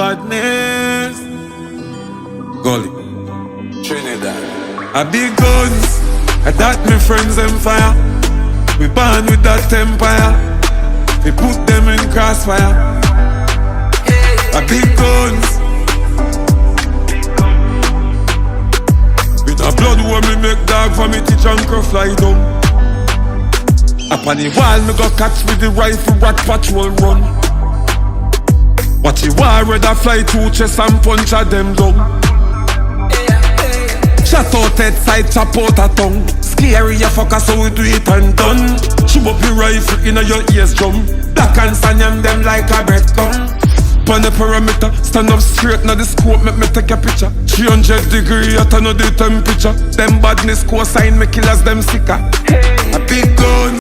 badness. Gully Trinidad. a big guns, I that me friends them fire. We born with that empire. We put them in crossfire. A big guns. With a blood war me make dog for me teach and crow fly down. Up on the wall me go catch with the rifle rat patrol run. Watch the war rather fly two chest and punch at them down. Shut out head side, chop out a tongue. Scary you fucker so we do it and done. Shoot up your rifle inna your ears drum. Black and sanyam them like a breadcrumb. On the perimeter, stand up straight now the scope make me take a picture. 300 degree hotter no the temperature. Them badness cosign me killers them sicker. A big gun.